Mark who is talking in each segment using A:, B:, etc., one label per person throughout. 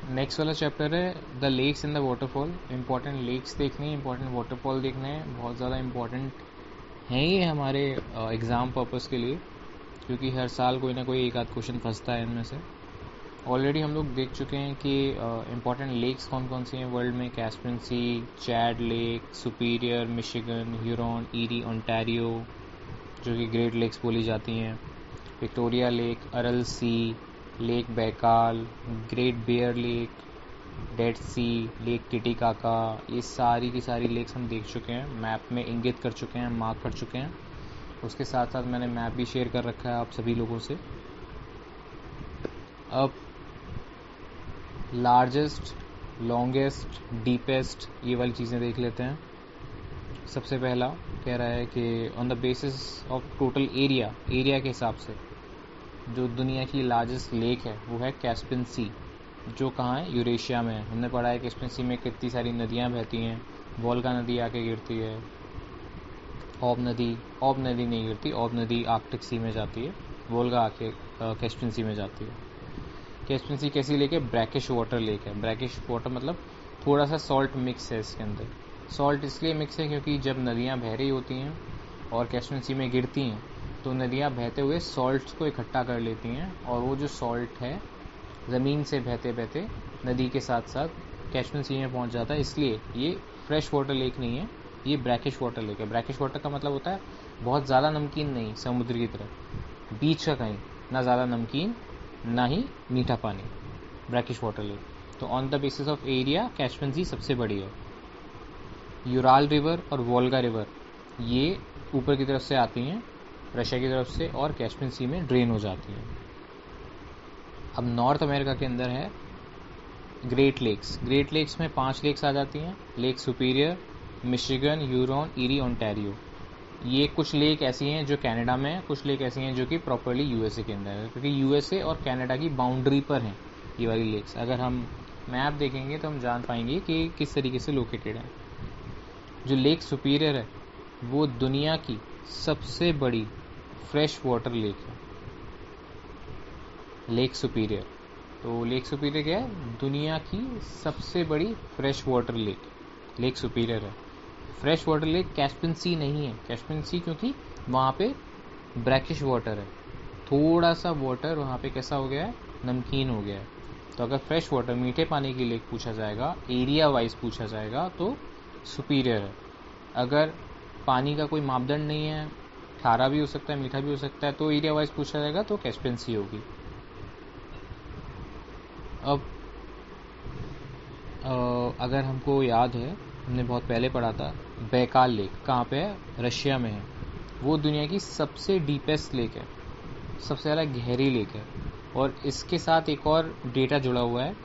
A: Next वाला chapter है the lakes in the waterfall. Important lakes देखने हैं, इंपॉर्टेंट वाटरफॉल देखने हैं, बहुत ज़्यादा इंपॉर्टेंट हैं ये हमारे एग्ज़ाम पर्पस के लिए, क्योंकि हर साल कोई ना कोई एक आध क्वेश्चन फंसता है इनमें से। ऑलरेडी हम लोग देख चुके हैं कि इंपॉर्टेंट लेक्स कौन कौन सी हैं वर्ल्ड में। Caspian Sea, Chad lake, Superior, Michigan, Huron, Erie, Ontario जो कि ग्रेट लेक्स बोली जाती हैं, Victoria lake, Aral Sea, Lake Baikal, Great Bear Lake, Dead Sea, Lake Titicaca, ये सारी की सारी लेक्स हम देख चुके हैं, मैप में इंगित कर चुके हैं, मार्क कर चुके हैं। उसके साथ साथ मैंने मैप भी शेयर कर रखा है आप सभी लोगों से। अब लार्जेस्ट, लॉन्गेस्ट, डीपेस्ट, ये वाली चीज़ें देख लेते हैं। सबसे पहला कह रहा है कि on the basis of total area के हिसाब से जो दुनिया की लार्जेस्ट लेक है वो है कैस्पियन सी, जो कहाँ है, यूरेशिया में है। हमने पढ़ा है कैस्पियन सी में कितनी सारी नदियाँ बहती हैं। वोल्गा नदी आके गिरती है, ओब नदी नहीं गिरती, ओब नदी आर्कटिक सी में जाती है, वोल्गा आके कैस्पियन सी में जाती है। कैस्पियन सी कैसी लेक है, ब्रैकिश वाटर लेक है। ब्रैकिश वाटर मतलब थोड़ा सा सॉल्ट मिक्स है इसके अंदर। सॉल्ट इसलिए मिक्स है क्योंकि जब नदियाँ बह रही होती हैं और कैस्पियन सी में गिरती हैं तो नदियाँ बहते हुए सॉल्ट्स को इकट्ठा कर लेती हैं, और वो जो सॉल्ट है ज़मीन से बहते बहते नदी के साथ साथ कैस्पियन सी में पहुंच जाता है। इसलिए ये फ्रेश वाटर लेक नहीं है, ये ब्रैकिश वाटर लेक है। ब्रैकिश वाटर का मतलब होता है बहुत ज़्यादा नमकीन नहीं, समुद्र की तरह बीच का कहीं, ना ज़्यादा नमकीन ना ही मीठा पानी, ब्रैकिश वाटर लेक। तो on the basis of area Caspian Sea सबसे बड़ी है। यूराल रिवर और वोल्गा रिवर ये ऊपर की तरफ से आती हैं रशिया की तरफ से और कैस्पियन सी में ड्रेन हो जाती हैं। अब नॉर्थ अमेरिका के अंदर है ग्रेट लेक्स। ग्रेट लेक्स में 5 लेक्स आ जाती हैं, lake Superior, Michigan, Huron, Erie, Ontario. ये कुछ लेक ऐसी हैं जो कनाडा में है, कुछ लेक ऐसी हैं जो कि प्रॉपरली यूएसए के अंदर है, क्योंकि यूएसए और कनाडा की बाउंड्री पर हैं ये वाली लेक्स। अगर हम मैप देखेंगे तो हम जान पाएंगे कि किस तरीके से लोकेटेड है। जो लेक सुपीरियर है वो दुनिया की सबसे बड़ी फ्रेश वाटर लेक है, लेक सुपीरियर। तो लेक सुपीरियर क्या है, दुनिया की सबसे बड़ी fresh water lake, lake superior है। फ्रेश वाटर लेक कैस्पियन सी नहीं है। कैस्पियन सी क्योंकि वहाँ पे ब्रैकिश वाटर है, थोड़ा सा वाटर वहाँ पे कैसा हो गया है, नमकीन हो गया है। तो अगर फ्रेश वाटर, मीठे पानी की लेक पूछा जाएगा, एरिया वाइज पूछा जाएगा तो सुपीरियर है। अगर पानी का कोई मापदंड नहीं है, खारा भी हो सकता है, मीठा भी हो सकता है, तो एरिया वाइज पूछा जाएगा तो कैस्पियन सी होगी। अब अगर हमको याद है, हमने बहुत पहले पढ़ा था, बैकाल लेक कहाँ पे है, रशिया में है। वो दुनिया की सबसे डीपेस्ट लेक है, सबसे ज़्यादा गहरी लेक है। और इसके साथ एक और डेटा जुड़ा हुआ है।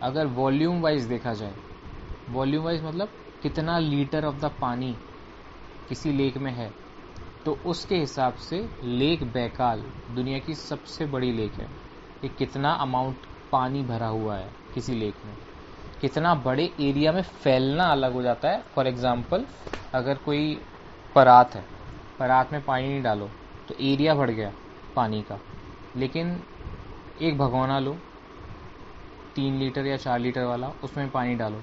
A: अगर वॉल्यूम वाइज देखा जाए, वॉल्यूम वाइज मतलब कितना लीटर ऑफ द पानी किसी लेक में है, तो उसके हिसाब से लेक बैकाल दुनिया की सबसे बड़ी लेक है। कि कितना अमाउंट पानी भरा हुआ है किसी लेक में, कितना बड़े एरिया में फैलना अलग हो जाता है। फॉर एग्जांपल अगर कोई परात है, परात में पानी नहीं डालो तो एरिया बढ़ गया पानी का, लेकिन एक भगोना लो 3 लीटर या 4 लीटर वाला, उसमें पानी डालो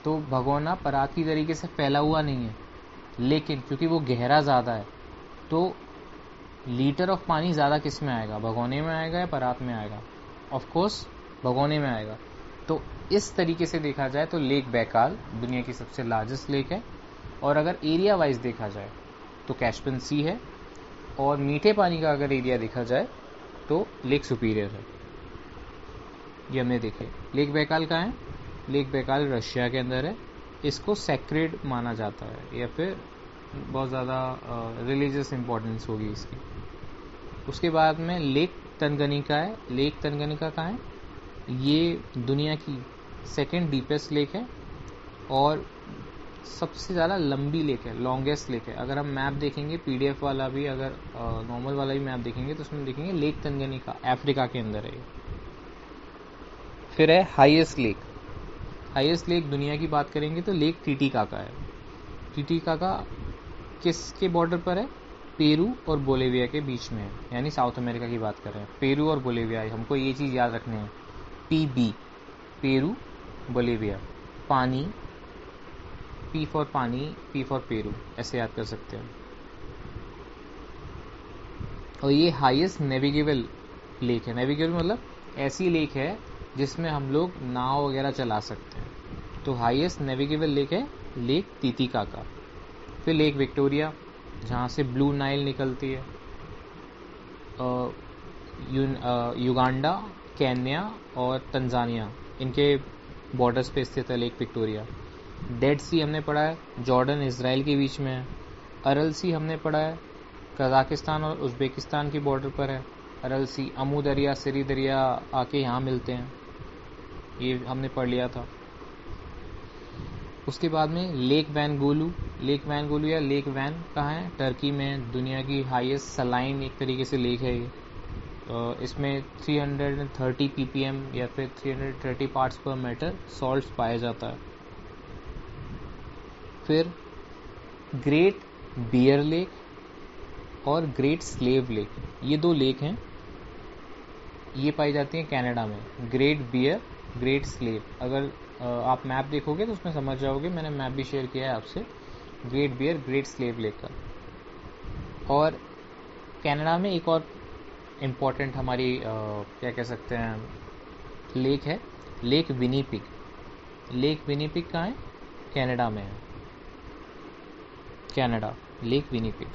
A: तो भगोना परात की तरीके से फैला हुआ नहीं है, लेकिन क्योंकि वो गहरा ज़्यादा है तो लीटर ऑफ पानी ज़्यादा किस में आएगा, भगोने में आएगा या परात में आएगा, ऑफ कोर्स भगोने में आएगा। तो इस तरीके से देखा जाए तो लेक बैकाल दुनिया की सबसे लार्जेस्ट लेक है। और अगर एरिया वाइज देखा जाए तो कैस्पियन सी है, और मीठे पानी का अगर एरिया देखा जाए तो लेक सुपीरियर है। ये हमने देखे। लेक बैकाल कहाँ है, लेक बैकाल रशिया के अंदर है। इसको सैक्रेड माना जाता है, या फिर बहुत ज़्यादा रिलीजियस इंपॉर्टेंस होगी इसकी। उसके बाद में लेक तंगनिका है। लेक तंगनिका कहाँ है, ये दुनिया की सेकेंड डीपेस्ट लेक है और सबसे ज़्यादा लंबी लेक है, लॉन्गेस्ट लेक है। अगर हम मैप देखेंगे पीडीएफ वाला भी, अगर नॉर्मल वाला भी मैप देखेंगे तो उसमें देखेंगे लेक तंगनिका अफ्रीका के अंदर है। फिर है हाईएस्ट लेक। हाईएस्ट लेक दुनिया की बात करेंगे तो लेक टिटिकाका है। टिटिकाका किसके बॉर्डर पर है, पेरू और बोलिविया के बीच में है, यानी साउथ अमेरिका की बात कर रहे हैं। पेरू और बोलिविया, हमको ये चीज़ याद रखनी है, पीबी, पेरू, बोलीविया। पानी, पी फॉर पानी, पी फॉर पेरू, ऐसे याद कर सकते हैं। और ये हाईएस्ट नेविगेबल लेक है। नेविगेबल मतलब ऐसी लेक है जिसमें हम लोग नाव वगैरह चला सकते हैं। तो हाईएस्ट नेविगेबल लेक है लेक तितिकाका। फिर लेक विक्टोरिया, जहाँ से ब्लू नाइल निकलती है। युगांडा, केन्या और तंजानिया, इनके बॉर्डर्स पे स्थित है लेक विक्टोरिया। डेड सी हमने पढ़ा है, जॉर्डन इजराइल के बीच में है। अरल सी हमने पढ़ा है, कजाकिस्तान और उज्बेकिस्तान की बॉर्डर पर है। अरल सी, अमू दरिया, सिरी दरिया आके यहाँ मिलते हैं, ये हमने पढ़ लिया था। उसके बाद में lake Van Golu. Lake Van Golu या लेक वैन कहाँ है? टर्की में। दुनिया की हाईएस्ट सलाइन एक तरीके से लेक है ये। तो इसमें 330 ppm या फिर 330 पार्ट्स पर मीटर सॉल्ट पाया जाता है। फिर ग्रेट बियर लेक और ग्रेट स्लेव लेक, ये दो लेक हैं, ये पाई जाती हैं कनाडा में। Great Bear, Great Slave. अगर आप मैप देखोगे तो उसमें समझ जाओगे, मैंने मैप भी शेयर किया है आपसे, Great Bear, Great Slave lake का। और कनाडा में एक और इम्पॉर्टेंट हमारी क्या कह सकते हैं लेक है, लेक विनीपिग। लेक विनीपिग कहाँ है? कनाडा में है। Canada, Lake Winnipeg.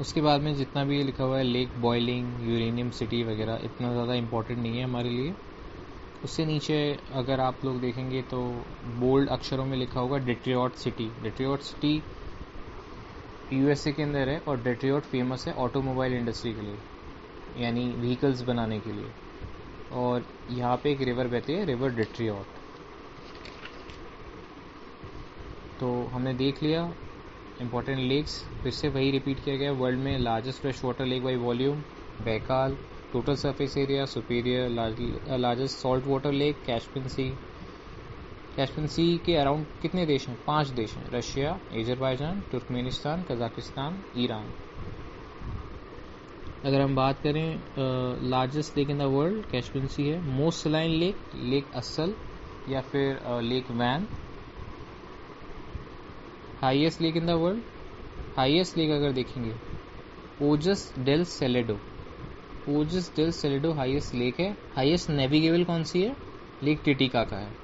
A: उसके बाद में जितना भी लिखा हुआ है लेक बॉयलिंग, यूरेनियम सिटी वगैरह, इतना ज़्यादा इम्पोर्टेंट नहीं है हमारे लिए। उससे नीचे अगर आप लोग देखेंगे तो बोल्ड अक्षरों में लिखा होगा डेट्रियट सिटी। डेट्रियट सिटी यूएसए के अंदर है और डेट्रियट फेमस है ऑटोमोबाइल इंडस्ट्री के लिए, यानी व्हीकल्स बनाने के लिए। और यहाँ पे एक रिवर बहती है, रिवर डेट्रियट। तो हमने देख लिया इम्पोर्टेंट लेक्स। फिर से वही रिपीट किया गया। वर्ल्ड में largest fresh water lake by volume Baikal. Total surface area Superior. Largest salt water lake Caspian Sea. Caspian Sea के अराउंड कितने देश हैं? 5 देश हैं, Russia, Azerbaijan, Turkmenistan, Kazakhstan, Iran. अगर हम बात करें largest lake in the world, Caspian Sea है। Most saline lake, Lake Assal या फिर Lake Van. Highest lake in the world, highest lake अगर देखेंगे ओजस डेल सेलेडो। ओजस डेल सेलेडो हाईएस्ट लेक है। हाईएस्ट नेविगेबल कौन सी है? लेक टिटिकाका है।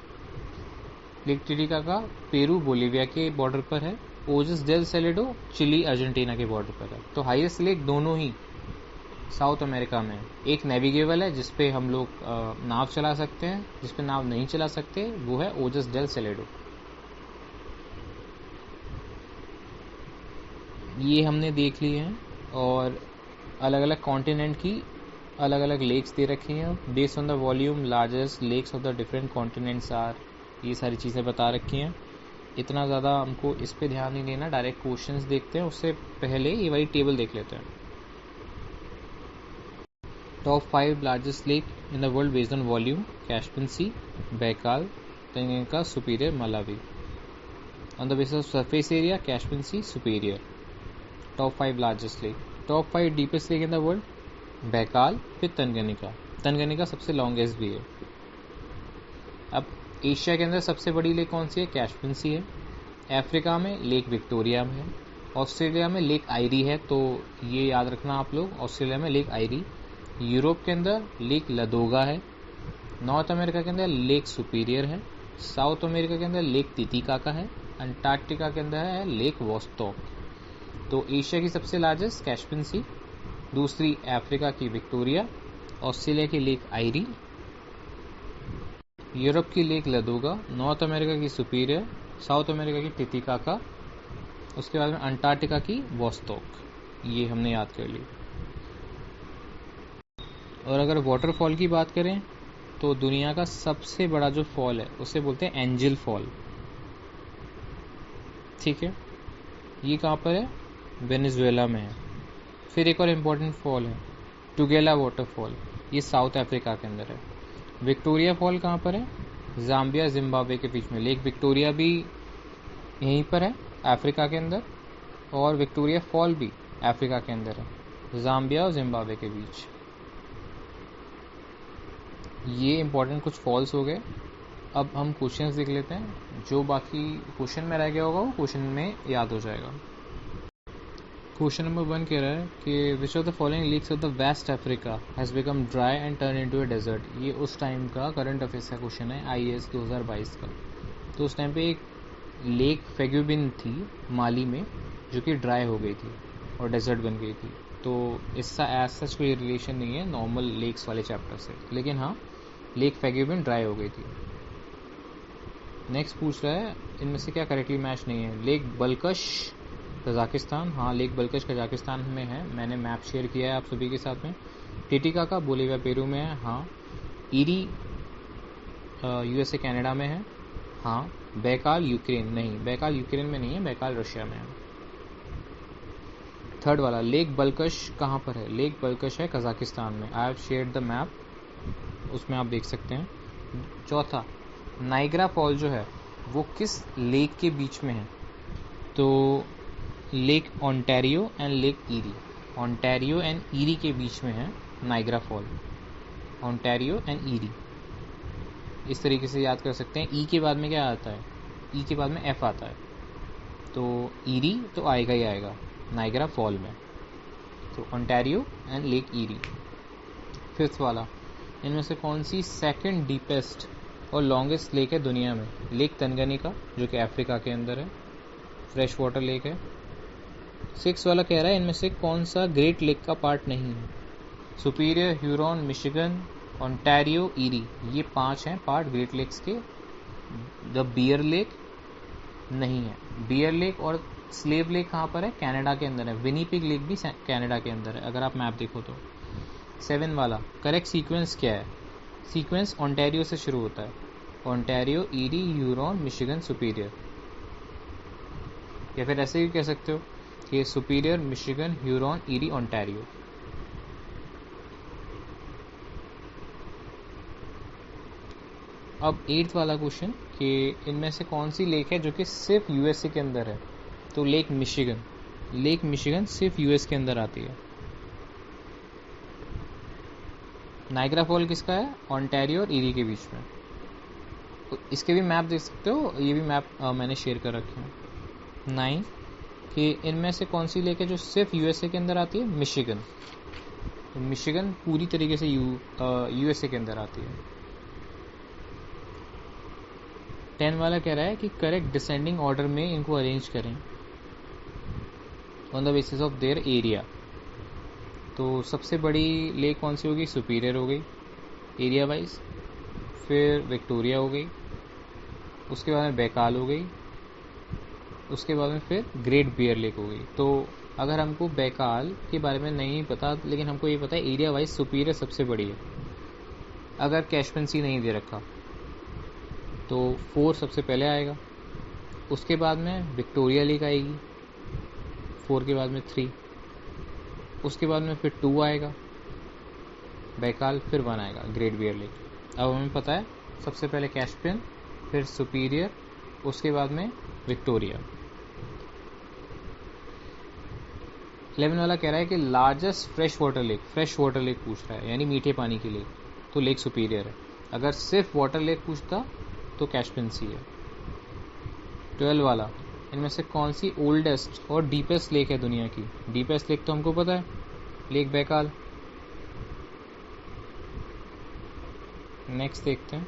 A: Lake Titicaca Peru Bolivia के बॉर्डर पर है। ओजस डेल सेलेडो चिली अर्जेंटीना के बॉर्डर पर है। तो हाईएस्ट लेक दोनों ही साउथ अमेरिका में है। एक नेविगेबल है जिसपे हम लोग नाव चला सकते हैं, जिसपे नाव नहीं चला सकते वो है ओजस डेल सेलेडो। ये हमने देख लिए हैं। और अलग अलग कॉन्टिनेंट की अलग अलग लेक्स दे रखी हैं। Based on the volume largest lakes of the different continents are, ये सारी चीज़ें बता रखी हैं। इतना ज़्यादा हमको इस पे ध्यान नहीं देना, डायरेक्ट क्वेश्चंस देखते हैं। उससे पहले ये वाली टेबल देख लेते हैं। Top 5 largest lake in the world based on volume Caspian Sea, Baikal, Tanganyika, Superior, Malawi. On the basis of surface area Caspian Sea Superior. Top 5 largest lake. Top 5 deepest lake in the world, Baikal, फिर Tanganyika. Tanganyika सबसे longest भी है। अब Asia के अंदर सबसे बड़ी lake कौन सी है? कैस्पियन सी है। अफ्रीका में लेक विक्टोरिया में है। ऑस्ट्रेलिया में लेक आयरी है, तो ये याद रखना आप लोग, ऑस्ट्रेलिया में लेक आयरी। यूरोप के अंदर लेक लदोगा है। नॉर्थ अमेरिका के अंदर लेक सुपीरियर है। साउथ अमेरिका के अंदर लेक तितिकाका है। अंटार्कटिका के अंदर है लेक वोस्टॉक। तो एशिया की सबसे लार्जेस्ट कैस्पियन सी, दूसरी अफ्रीका की विक्टोरिया, ऑस्ट्रेलिया की लेक आयरी, यूरोप की लेक लदोगा, नॉर्थ अमेरिका की सुपीरियर, साउथ अमेरिका की तितिकाका, उसके बाद में अंटार्कटिका की वोस्टॉक। ये हमने याद कर ली। और अगर वाटरफॉल की बात करें तो दुनिया का सबसे बड़ा जो फॉल है उसे बोलते हैं एंजल फॉल। ठीक है, ये कहाँ पर है? वेनेजुएला में है। फिर एक और इम्पोर्टेंट फॉल है टुगेला वाटरफॉल, ये साउथ अफ्रीका के अंदर है। विक्टोरिया फॉल कहाँ पर है? जाम्बिया जिम्बाब्वे के बीच में। लेक विक्टोरिया भी यहीं पर है अफ्रीका के अंदर, और विक्टोरिया फॉल भी अफ्रीका के अंदर है, जाम्बिया और जिम्बाब्वे के बीच। ये इंपॉर्टेंट कुछ फॉल्स हो गए। अब हम क्वेश्चंस देख लेते हैं, जो बाकी क्वेश्चन में रह गया होगा वो क्वेश्चन में याद हो जाएगा। क्वेश्चन नंबर 1 कह रहा है कि which of the following lakes of the West Africa has become dry and turn into a desert. ये उस टाइम का करंट अफेयर्स का क्वेश्चन है, IAS 2022 का। तो उस टाइम पे एक लेक फेग्यूबिन थी माली में, जो कि ड्राई हो गई थी और डेजर्ट बन गई थी। तो इसका एज सच कोई रिलेशन नहीं है नॉर्मल लेक्स वाले चैप्टर से, लेकिन हाँ, लेक फेग्यूबिन ड्राई हो गई थी। नेक्स्ट पूछ रहा है इनमें से क्या करेक्टली मैच नहीं है। लेक बल्कश कजाकिस्तान, हाँ लेक बल्कश कजाकिस्तान में है, मैंने मैप शेयर किया है आप सभी के साथ में। टिटिकाका बोलिविया पेरू में है, हाँ। ईरी USA कनाडा में है, हाँ। बैकाल यूक्रेन, नहीं बैकाल यूक्रेन में नहीं है, बैकाल रशिया में है। थर्ड वाला लेक बल्कश कहाँ पर है। लेक बल्कश है कजाकिस्तान में, I have shared the map, उसमें आप देख सकते हैं। चौथा, नाइग्रा फॉल जो है वो किस लेक के बीच में है। तो Lake Ontario and Lake Erie, Ontario and Erie के बीच में है Niagara fall, Ontario and Erie. इस तरीके से याद कर सकते हैं। ई के बाद में क्या आता है, ई के बाद में एफ आता है, तो ईरी तो आएगा ही आएगा नाइग्रा फॉल में। तो Ontario and Lake eerie. Fifth वाला, इनमें से कौन सी सेकंड डीपेस्ट और लॉन्गेस्ट लेक है दुनिया में। लेक तंगनीका जो कि अफ्रीका के अंदर है, फ्रेश वाटर लेक है। सिक्स वाला कह रहा है इनमें से कौन सा ग्रेट लेक का पार्ट नहीं है। Superior, Huron, Michigan, Ontario, eerie, ये 5 हैं पार्ट ग्रेट लेक्स के। द बियर लेक नहीं है। बियर लेक और स्लेव लेक कहाँ पर है, कनाडा के अंदर है। विनीपिग लेक भी कनाडा के अंदर है अगर आप मैप देखो तो। 7 वाला, करेक्ट सीक्वेंस क्या है। सीक्वेंस ओंटारियो से शुरू होता है, Ontario, eerie, Huron, Michigan, superior. या फिर ऐसे भी कह सकते हो कि superior, Michigan, Huron, Erie, Ontario. अब 8th वाला क्वेश्चन कि इनमें से कौन सी लेक है जो कि सिर्फ USA के अंदर है। तो लेक मिशिगन, लेक मिशिगन सिर्फ US के अंदर आती है। नाइग्रा फॉल किसका है, ओंटारियो और ईरी के बीच में। तो इसके भी मैप देख सकते हो, ये भी मैप मैंने शेयर कर रखे हैं। 9 कि इनमें से कौन सी लेक है जो सिर्फ USA के अंदर आती है, मिशिगन। तो मिशिगन पूरी तरीके से USA के अंदर आती है। 10 वाला कह रहा है कि करेक्ट डिसेंडिंग ऑर्डर में इनको अरेंज करें on the basis of their area. तो सबसे बड़ी लेक कौन सी होगी, सुपीरियर हो गई एरिया वाइज, फिर विक्टोरिया हो गई, उसके बाद में बैकाल हो गई, उसके बाद में फिर ग्रेट बियर लेक हो गई। तो अगर हमको बैकाल के बारे में नहीं पता, लेकिन हमको ये पता है एरिया वाइज सुपीरियर सबसे बड़ी है, अगर कैशमेंट सी नहीं दे रखा तो 4 सबसे पहले आएगा, उसके बाद में विक्टोरिया लेक आएगी, 4 के बाद में 3, उसके बाद में फिर 2 आएगा बैकाल, फिर 1 आएगा ग्रेट बियर लेक। अब हमें पता है सबसे पहले कैस्पियन, फिर सुपीरियर, उसके बाद में विक्टोरिया। 11 वाला कह रहा है कि लार्जेस्ट फ्रेश वाटर लेक पूछ रहा है, यानी मीठे पानी की लेक, तो लेक सुपीरियर है। अगर सिर्फ वाटर लेक पूछता तो कैस्पियन सी है। 12 वाला, इनमें से कौन सी ओल्डेस्ट और डीपेस्ट लेक है दुनिया की। डीपेस्ट लेक तो हमको पता है, लेक बैकाल। नेक्स्ट देखते हैं।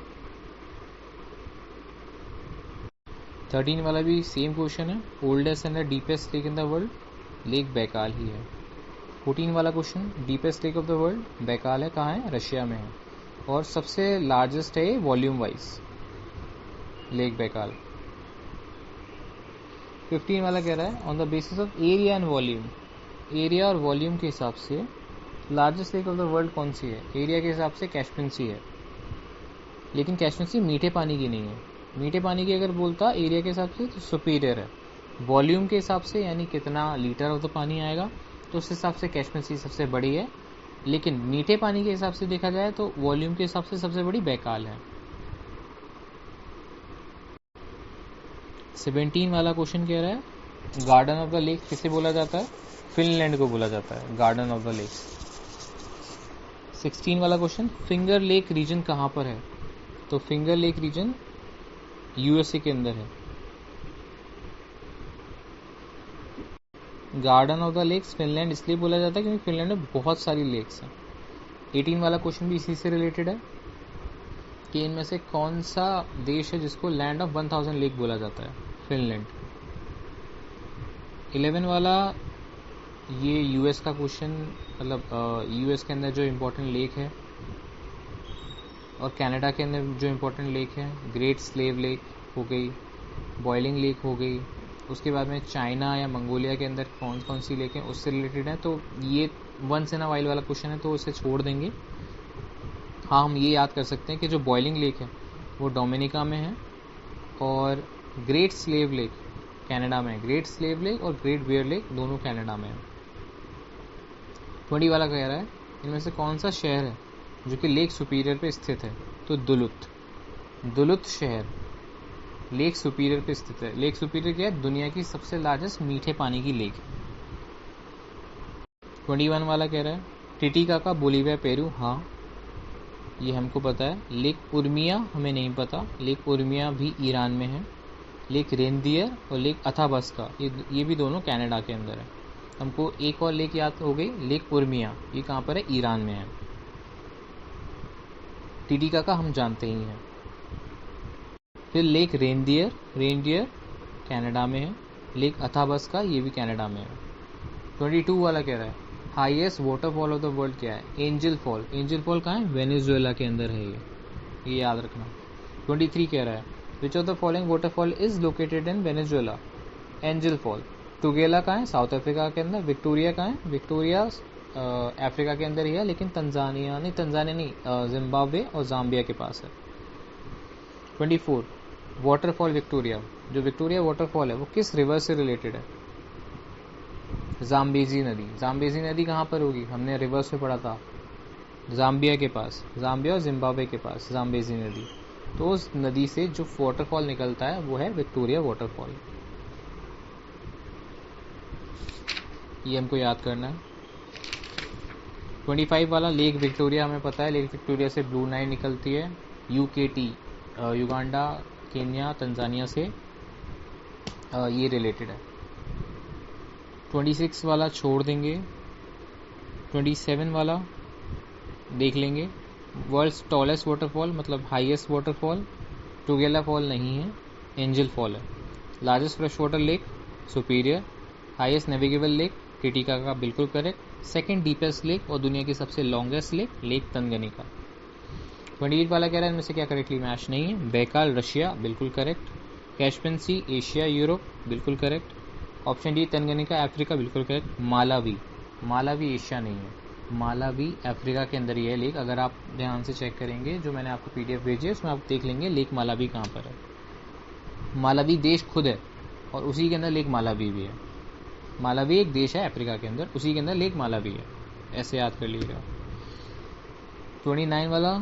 A: 13 वाला भी सेम क्वेश्चन है, oldest and the deepest lake in the world, Lake Baikal ही है। 14 वाला question, deepest lake of the world Baikal है, कहाँ है, रशिया में है, और सबसे लार्जेस्ट है वॉल्यूम वाइज, लेक बैकाल। 15 वाला कह रहा है on the basis of area and volume, area और वॉल्यूम के हिसाब से largest lake of the world कौन सी है। एरिया के हिसाब से कैस्पियन सी है, लेकिन कैस्पियन सी मीठे पानी की नहीं है। मीठे पानी की अगर बोलता एरिया के हिसाब से तो सुपीरियर है। वॉल्यूम के हिसाब से यानी कितना लीटर ऑफ द पानी आएगा, तो उस हिसाब से कैस्पियन सी सबसे बड़ी है, लेकिन मीठे पानी के हिसाब से देखा जाए तो वॉल्यूम के हिसाब से सबसे बड़ी बैकाल है। 17 वाला क्वेश्चन कह रहा है गार्डन ऑफ द लेक किसे बोला जाता है, फिनलैंड को बोला जाता है गार्डन ऑफ द लेक। 16 वाला क्वेश्चन, फिंगर लेक रीजन कहाँ पर है? तो फिंगर लेक रीजन यूएसए के अंदर है। Garden of the lakes Finland इसलिए बोला जाता है क्योंकि फिनलैंड में बहुत सारी लेक्स हैं। 18 वाला क्वेश्चन भी इसी से रिलेटेड है कि इनमें से कौन सा देश है जिसको लैंड ऑफ 1000 लेक बोला जाता है? फिनलैंड। 11 वाला ये यूएस का क्वेश्चन, मतलब यूएस के अंदर जो इम्पोर्टेंट लेक है और कनाडा के अंदर जो इम्पोर्टेंट लेक है, ग्रेट स्लेव लेक हो गई, बॉइलिंग लेक हो गई, उसके बाद में चाइना या मंगोलिया के अंदर कौन कौन सी लेक हैं उससे रिलेटेड है। तो ये वंस इन अ वाइल वाला क्वेश्चन है तो उसे छोड़ देंगे। हाँ, हम ये याद कर सकते हैं कि जो बॉइलिंग लेक है वो डोमिनिका में है और ग्रेट स्लेव लेक कनाडा में है। ग्रेट स्लेव लेक और ग्रेट बियर लेक दोनों कनाडा में है। 20 वाला कह रहा है इनमें से कौन सा शहर है जो कि लेक सुपीरियर पे स्थित है? तो दुलुत शहर लेक सुपीरियर पे स्थित है। लेक सुपीरियर क्या है? दुनिया की सबसे लार्जेस्ट मीठे पानी की लेक है। 21 वाला कह रहा है टिटिकाका बोलीविया पेरू, हाँ ये हमको पता है। लेक उर्मिया हमें नहीं पता, लेक उर्मिया भी ईरान में है। लेक रेनदियर और लेक अथाबस्का ये भी दोनों कनाडा के अंदर है। हमको एक और लेक याद हो गई, लेक उर्मिया, ये कहाँ पर है? ईरान में है। टिटिकाका हम जानते ही हैं। फिर लेक रेनडियर कनाडा में है। लेक अथाबस्का ये भी कनाडा में है। 22 वाला कह रहा है highest waterfall of the world क्या है? Angel fall. एंजल फॉल कहाँ है? वेनेजुएला के अंदर है ये याद रखना। 23 कह रहा है विच of the following waterfall is located in Venezuela? Angel fall. टुगेला कहाँ है? साउथ अफ्रीका के अंदर। विक्टोरिया कहाँ है? विक्टोरिया अफ्रीका के अंदर ही है, लेकिन तंजानिया नहीं, जिम्बाब्वे और जाम्बिया के पास है। 24 वाटरफॉल विक्टोरिया। जो विक्टोरिया वाटरफॉल है वो किस रिवर से रिलेटेड है? जाम्बेजी नदी। जाम्बेजी नदी कहाँ पर होगी? हमने रिवर्स में पढ़ा था, जाम्बिया के पास, जाम्बिया और जिम्बाब्वे के पास जाम्बेजी नदी। तो उस नदी से जो वाटरफॉल निकलता है वो है विक्टोरिया वाटरफॉल। ये हमको याद करना है। 25 वाला लेक विक्टोरिया हमें पता है, लेक विक्टोरिया से ब्लू नाइल निकलती है। यूकेटी युगांडा, केन्या, तंजानिया से ये रिलेटेड है। 26 वाला छोड़ देंगे। 27 वाला देख लेंगे। वर्ल्ड्स टॉलेस्ट वाटरफॉल मतलब हाईएस्ट वाटरफॉल टुगेला फॉल नहीं है, एंजल फॉल है। Largest fresh water lake superior. Highest navigable lake Titicaca, बिल्कुल करेक्ट। सेकंड डीपेस्ट लेक और दुनिया की सबसे लॉन्गेस्ट लेक तंगनिका। 28 वाला कह रहा है इनमें से क्या करेक्टली मैच नहीं है? बैकाल रशिया, बिल्कुल correct. Caspian sea Asia Europe, बिल्कुल correct. Option D Tanganyika Africa, बिल्कुल करेक्ट। मालावी एशिया नहीं है, मालावी अफ्रीका के अंदर ही है लेक। अगर आप ध्यान से चेक करेंगे जो मैंने आपको पीडीएफ भेजी है उसमें आप देख लेंगे लेक मालावी कहाँ पर है। मालावी देश खुद है और उसी के अंदर लेक मालावी भी है। मालावी एक देश है अफ्रीका के अंदर, उसी के अंदर लेक मालावी है, ऐसे याद कर लीजिएगा। 29 वाला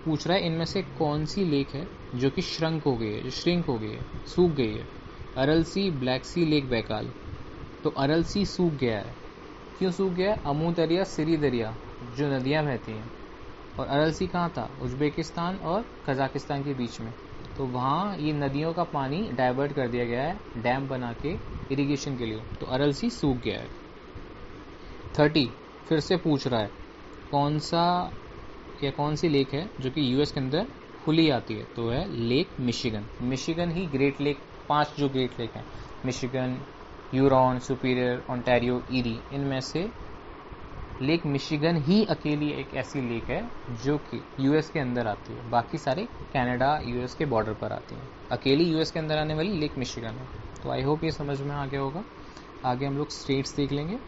A: पूछ रहा है इनमें से कौन सी लेक है जो कि श्रिंक हो गई है, सूख गई है? अरल सी, ब्लैक सी, लेक बैकाल। तो अरल सी सूख गया है। क्यों सूख गया है? अमू दरिया, सिरी दरिया जो नदियां बहती हैं, और अरल सी कहाँ था? उज्बेकिस्तान और कजाकिस्तान के बीच में। तो वहाँ ये नदियों का पानी डाइवर्ट कर दिया गया है डैम बना के इरिगेशन के लिए, तो अरल सी सूख गया है। 30 फिर से पूछ रहा है कौन सी लेक है जो कि यूएस के अंदर खुली आती है? तो है लेक मिशिगन ही ग्रेट लेक। 5 जो ग्रेट लेक हैं, Michigan, Huron, superior, Ontario, eerie, इनमें से लेक मिशिगन ही अकेली एक ऐसी लेक है जो कि यूएस के अंदर आती है। बाकी सारे कनाडा यूएस के बॉर्डर पर आती हैं। अकेली यूएस के अंदर आने वाली लेक मिशिगन है। तो आई होप ये समझ में आ गया होगा। आगे हम लोग स्टेट्स देख लेंगे।